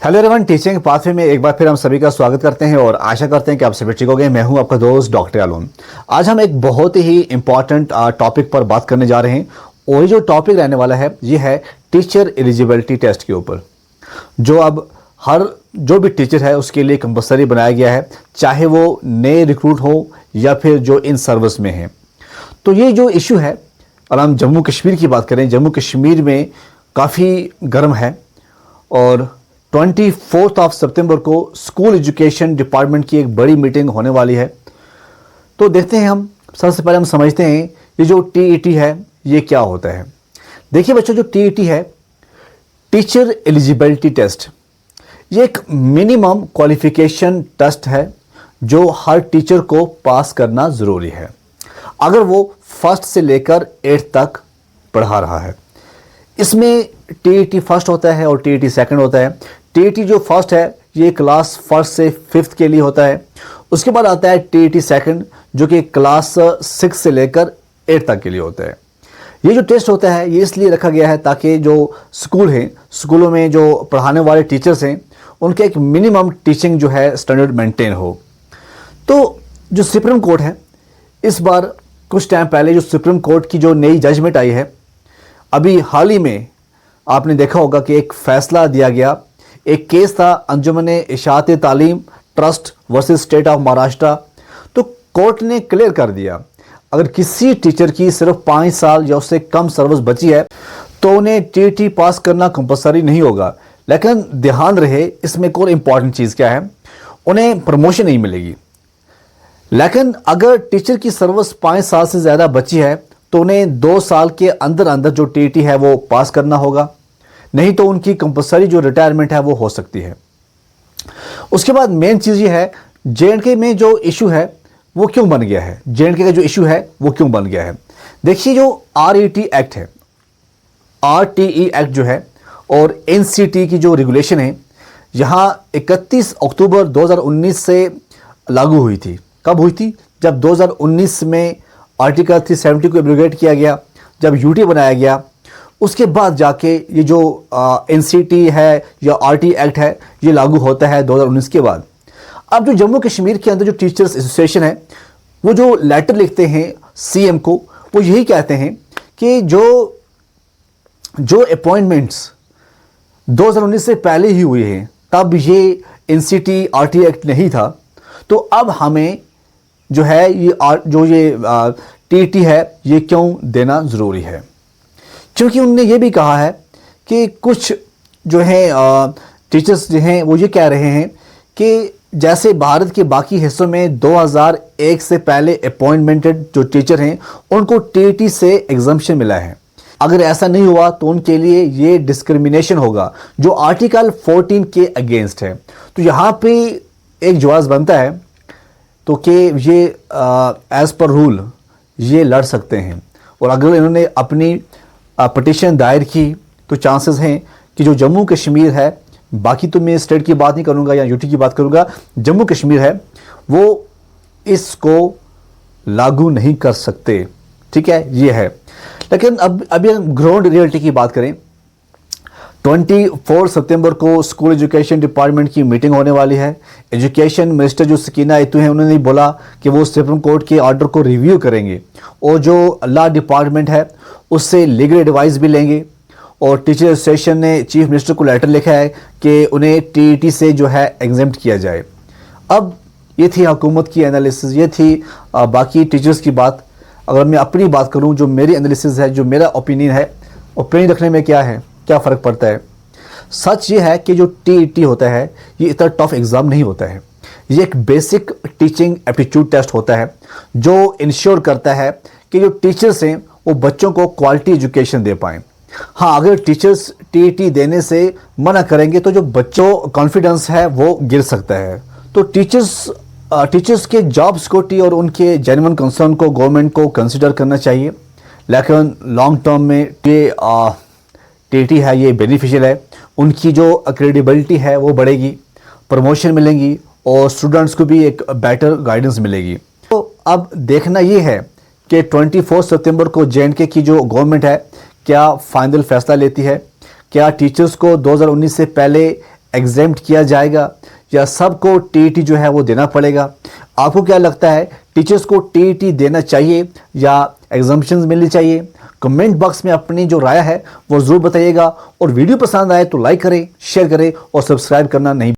Hello everyone, teaching pathway में एक बार फिर हम सभी का स्वागत करते हैं और आशा करते हैं कि आप सभी ठीक हो गए। मैं हूं आपका दोस्त डॉक्टर आलोन। आज हम एक बहुत ही इम्पॉर्टेंट टॉपिक पर बात करने जा रहे हैं और ये जो टॉपिक रहने वाला है ये है टीचर एलिजिबिलिटी टेस्ट के ऊपर, जो अब हर जो भी टीचर है उसके लिए कंपलसरी बनाया गया है, चाहे वो नए रिक्रूट हो या फिर जो इन सर्विस में हैं। तो ये जो इशू है, और हम जम्मू कश्मीर की बात करें, जम्मू कश्मीर में काफ़ी गर्म है और 24 सितंबर को स्कूल एजुकेशन डिपार्टमेंट की एक बड़ी मीटिंग होने वाली है। तो देखते हैं, हम सबसे पहले हम समझते हैं ये जो टीईटी है ये क्या होता है। देखिए बच्चों, जो टीईटी है, टीचर एलिजिबिलिटी टेस्ट, ये एक मिनिमम क्वालिफिकेशन टेस्ट है जो हर टीचर को पास करना ज़रूरी है अगर वो फर्स्ट से लेकर 8th तक पढ़ा रहा है। इसमें टीईटी फर्स्ट होता है और टीईटी सेकंड होता है। टीईटी जो फर्स्ट है ये क्लास फर्स्ट से 5th के लिए होता है। उसके बाद आता है टीईटी सेकंड जो कि क्लास 6 से लेकर 8 तक के लिए होता है। ये जो टेस्ट होता है ये इसलिए रखा गया है ताकि जो स्कूल हैं, स्कूलों में जो पढ़ाने वाले टीचर्स हैं, उनके एक मिनिमम टीचिंग जो है स्टैंडर्ड मेंटेन हो। तो जो सुप्रीम कोर्ट है, इस बार कुछ टाइम पहले जो सुप्रीम कोर्ट की जो नई जजमेंट आई है, अभी हाल ही में आपने देखा होगा कि एक फैसला दिया गया। एक केस था अंजुमन इशाअत तालीम trust versus state of Maharashtra. तो कोर्ट ने क्लियर कर दिया, अगर किसी टीचर की सिर्फ 5 साल या उससे कम सर्विस बची है तो उन्हें टीईटी पास करना कंपलसरी नहीं होगा। लेकिन ध्यान रहे, इसमें एक और इम्पॉर्टेंट चीज़ क्या है, उन्हें प्रमोशन नहीं मिलेगी। लेकिन अगर टीचर की सर्विस 5 साल से ज़्यादा बची है तो उन्हें 2 साल के अंदर अंदर जो टीईटी है वो पास करना होगा, नहीं तो उनकी कंपलसरी जो रिटायरमेंट है वो हो सकती है। उसके बाद मेन चीज़ ये है, जेएंडके में जो इशू है वो क्यों बन गया है, जेएंडके का जो इशू है वो क्यों बन गया है। देखिए, जो आरईटी एक्ट है, आरटीई एक्ट जो है और एनसीटी की जो रेगुलेशन है, यहाँ 31 अक्टूबर 2019 से लागू हुई थी। कब हुई थी? जब 2019 में आर्टिकल 370 को एब्रोगेट किया गया, जब यूटी बनाया गया, उसके बाद जाके ये जो एनसीटी है या आरटी एक्ट है ये लागू होता है 2019 के बाद। अब जो जम्मू कश्मीर के अंदर जो टीचर्स एसोसिएशन है वो जो लेटर लिखते हैं सीएम को, वो यही कहते हैं कि जो अपॉइंटमेंट्स 2019 से पहले ही हुए हैं, तब ये एनसीटी आरटी एक्ट नहीं था, तो अब हमें जो है ये टीटी है ये क्यों देना ज़रूरी है। क्योंकि उन्होंने ये भी कहा है कि कुछ जो है टीचर्स जो हैं वो ये कह रहे हैं कि जैसे भारत के बाकी हिस्सों में 2001 से पहले अपॉइंटमेंटेड जो टीचर हैं उनको टीटी से एग्जम्पशन मिला है। अगर ऐसा नहीं हुआ तो उनके लिए ये डिस्क्रिमिनेशन होगा जो आर्टिकल 14 के अगेंस्ट है। तो यहाँ पे एक जवाब बनता है तो कि ये एज पर रूल ये लड़ सकते हैं, और अगर इन्होंने अपनी पटिशन दायर की तो चांसेस हैं कि जो जम्मू कश्मीर है, बाकी तो मैं स्टेट की बात नहीं करूंगा या यूटी की बात करूंगा, जम्मू कश्मीर है वो इसको लागू नहीं कर सकते। ठीक है, ये है। लेकिन अभी हम ग्राउंड रियलिटी की बात करें, 24 सितंबर को स्कूल एजुकेशन डिपार्टमेंट की मीटिंग होने वाली है। एजुकेशन मिनिस्टर जो सकीना इतू हैं, उन्होंने बोला कि वो सुप्रीम कोर्ट के ऑर्डर को रिव्यू करेंगे और जो लॉ डिपार्टमेंट है उससे लीगल एडवाइस भी लेंगे। और टीचर एसोसिएशन ने चीफ मिनिस्टर को लेटर लिखा है कि उन्हें टीईटी से जो है एग्जेम्प्ट किया जाए। अब ये थी हुकूमत की एनालिसिस, ये थी बाकी टीचर्स की बात। अगर मैं अपनी बात करूँ, जो मेरी एनालिसिस है, जो मेरा ओपिनियन है, ओपिनियन रखने में क्या है, क्या फ़र्क पड़ता है। सच ये है कि जो टीईटी होता है ये इतना टफ एग्ज़ाम नहीं होता है। ये एक बेसिक टीचिंग एप्टीट्यूड टेस्ट होता है जो इंश्योर करता है कि जो टीचर्स हैं वो बच्चों को क्वालिटी एजुकेशन दे पाएँ। हाँ, अगर टीचर्स टीईटी देने से मना करेंगे तो जो बच्चों कॉन्फिडेंस है वो गिर सकता है। तो टीचर्स के जॉब सिक्योरिटी और उनके जेन्युइन कंसर्न को गवर्नमेंट को कंसिडर करना चाहिए। लेकिन लॉन्ग टर्म में ये टीटी है ये बेनिफिशियल है, उनकी जो क्रेडिबिलिटी है वो बढ़ेगी, प्रमोशन मिलेंगी और स्टूडेंट्स को भी एक बेटर गाइडेंस मिलेगी। तो अब देखना ये है कि 24 सितंबर को जेएंडके की जो गवर्नमेंट है क्या फाइनल फैसला लेती है, क्या टीचर्स को 2019 से पहले एग्जेम्प्ट किया जाएगा या सबको टीईटी जो है वो देना पड़ेगा? आपको क्या लगता है, टीचर्स को टीईटी देना चाहिए या एग्जम्पशंस मिलनी चाहिए? कमेंट बॉक्स में अपनी जो राय है वो ज़रूर बताइएगा और वीडियो पसंद आए तो लाइक करें, शेयर करें और सब्सक्राइब करना नहीं